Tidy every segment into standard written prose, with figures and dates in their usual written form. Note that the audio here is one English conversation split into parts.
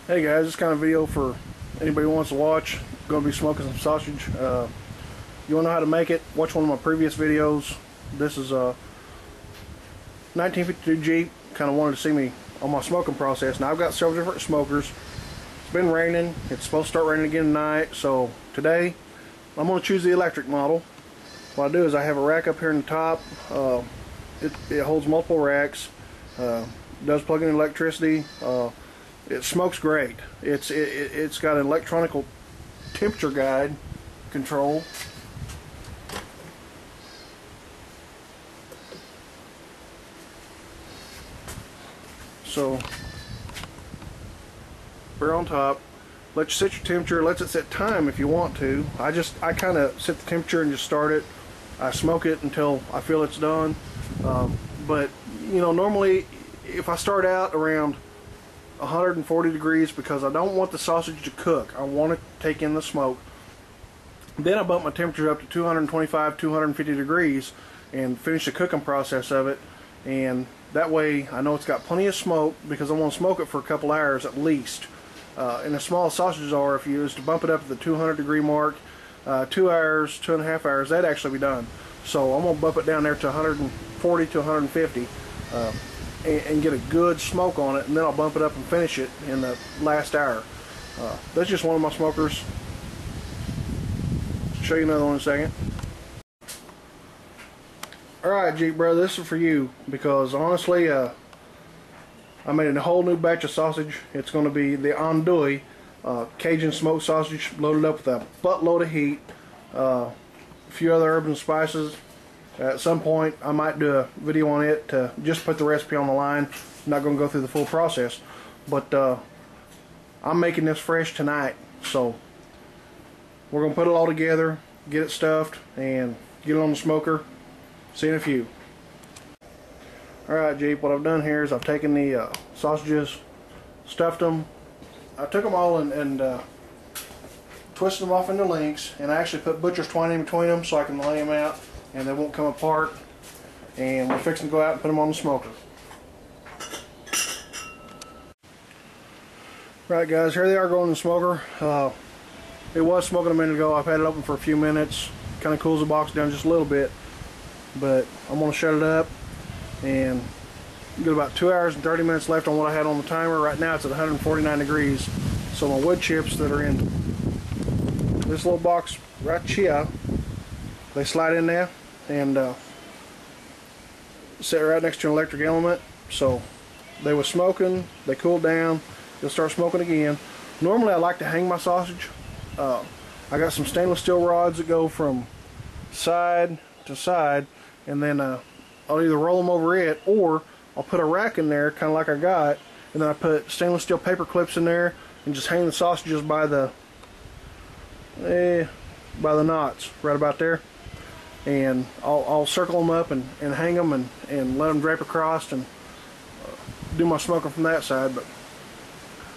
Hey guys, this kind of video for anybody who wants to watch. Going to be smoking some sausage. You want to know how to make it? Watch one of my previous videos. This is a 1952 Jeep. Kind of wanted to see me on my smoking process. Now I've got several different smokers. It's been raining. It's supposed to start raining again tonight. So today I'm going to choose the electric model. What I do is I have a rack up here in the top. It holds multiple racks. Does plug in electricity. It smokes great. It's got an electronic temperature guide control. So we're on top. Let you set your temperature. Lets it set time if you want to. I kind of set the temperature and just start it. I smoke it until I feel it's done. But you know, normally if I start out around 140 degrees, because I don't want the sausage to cook, I want it to take in the smoke. Then I bump my temperature up to 225, 250 degrees and finish the cooking process of it. And that way I know it's got plenty of smoke, because I want to smoke it for a couple hours at least. And as small as sausages are, if you was to bump it up to the 200 degree mark, 2 hours, 2.5 hours, that'd actually be done. So I'm going to bump it down there to 140 to 150 and get a good smoke on it, and then I'll bump it up and finish it in the last hour. That's just one of my smokers. I'll show you another one in a second. Alright Jeep brother, this is for you, because honestly I made a whole new batch of sausage. It's going to be the andouille Cajun smoked sausage, loaded up with a buttload of heat, a few other herbs and spices. At some point I might do a video on it to just put the recipe on the line. I'm not going to go through the full process, but I'm making this fresh tonight, so we're going to put it all together, get it stuffed, and get it on the smoker. See you in a few. Alright Jeep, what I've done here is I've taken the sausages, stuffed them. I took them all and twisted them off into links, and I actually put butcher's twine in between them so I can lay them out and they won't come apart. And we're fixing to go out and put them on the smoker. Right guys, here they are going in the smoker. It was smoking a minute ago. I've had it open for a few minutes. Kind of cools the box down just a little bit, but I'm going to shut it up and get about 2 hours and 30 minutes left on what I had on the timer. Right now it's at 149 degrees. So my wood chips that are in this little box right here, they slide in there and sit right next to an electric element. So they were smoking, they cooled down, they'll start smoking again. Normally I like to hang my sausage. I got some stainless steel rods that go from side to side, and then I'll either roll them over it, or I'll put a rack in there kind of like I got, and then I put stainless steel paper clips in there and just hang the sausages by the knots right about there. And I'll circle them up and hang them and let them drape across and do my smoking from that side. But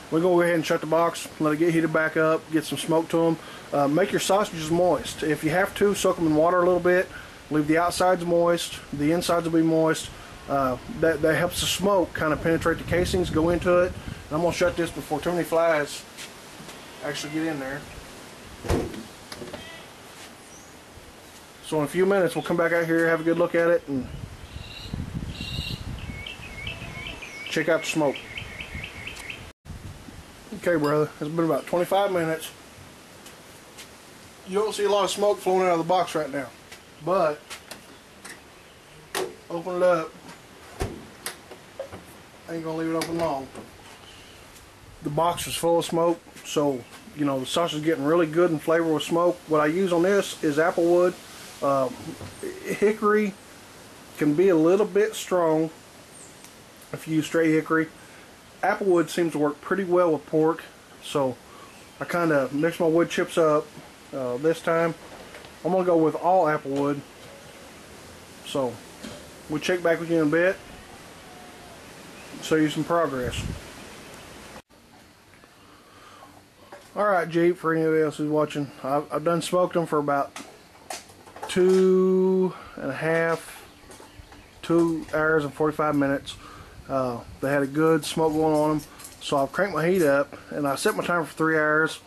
we're going to go ahead and shut the box, let it get heated back up, get some smoke to them. Make your sausages moist. If you have to, soak them in water a little bit. Leave the outsides moist, the insides will be moist. That helps the smoke kind of penetrate the casings, go into it. And I'm going to shut this before too many flies actually get in there. So in a few minutes we'll come back out here, have a good look at it, and check out the smoke. Okay brother, it's been about 25 minutes. You don't see a lot of smoke flowing out of the box right now, but open it up. I ain't gonna leave it open long. The box is full of smoke, so you know the sausage is getting really good in flavor with smoke. What I use on this is apple wood. Hickory can be a little bit strong if you use straight hickory. Applewood seems to work pretty well with pork, so I kind of mix my wood chips up. This time I'm gonna go with all applewood. So we'll check back with you in a bit, show you some progress. Alright Jeep, for anybody else who's watching, I've done smoked them for about 2 hours and 45 minutes. They had a good smoke going on them. So I've cranked my heat up, and I set my timer for 3 hours.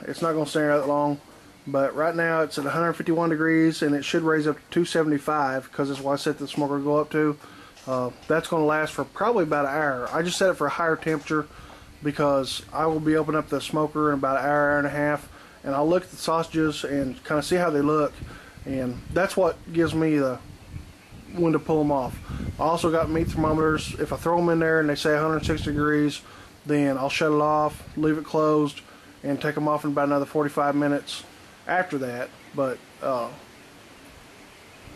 It's not going to stay there that long, but right now it's at 151 degrees, and it should raise up to 275 because that's what I set the smoker to go up to. That's going to last for probably about an hour. I just set it for a higher temperature because I will be opening up the smoker in about an hour, hour and a half, and I'll look at the sausages and kind of see how they look, and that's what gives me the when to pull them off. I also got meat thermometers. If I throw them in there and they say 160 degrees, then I'll shut it off, leave it closed, and take them off in about another 45 minutes after that. But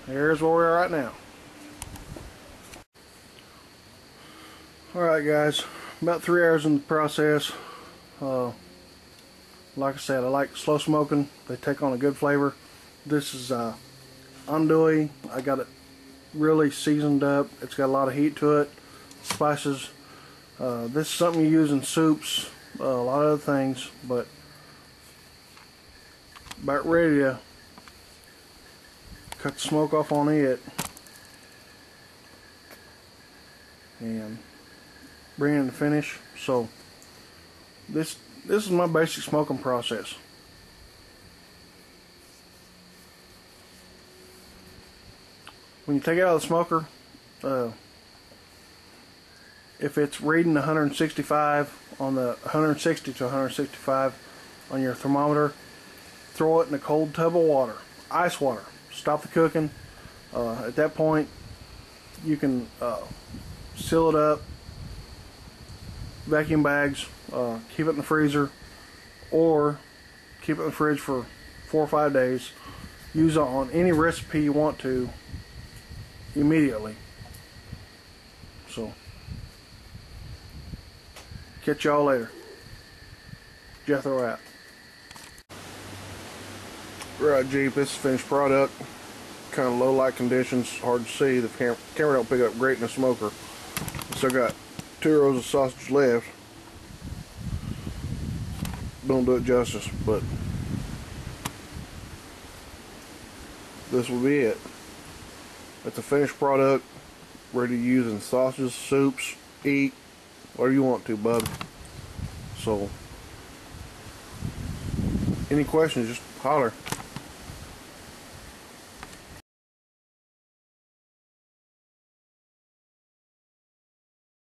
here's where we are right now. Alright guys, about 3 hours in the process. Like I said, I like slow smoking. They take on a good flavor. This is andouille. I got it really seasoned up. It's got a lot of heat to it. Spices. This is something you use in soups, a lot of other things, but about ready to cut the smoke off on it and bring in the finish. So this is my basic smoking process. When you take it out of the smoker, if it's reading 165 on the 160 to 165 on your thermometer, throw it in a cold tub of water, ice water. Stop the cooking. At that point, you can seal it up, vacuum bags, keep it in the freezer, or keep it in the fridge for 4 or 5 days. Use it on any recipe you want to immediately. So, catch y'all later. Jethro out. Right, Jeep, this is finished product. Kind of low light conditions, hard to see. The camera don't pick up great in the smoker. Still got 2 rows of sausage left. Don't do it justice, but this will be it. It's a finished product, ready to use in sausages, soups, eat, whatever you want to, bud. So, any questions, just holler.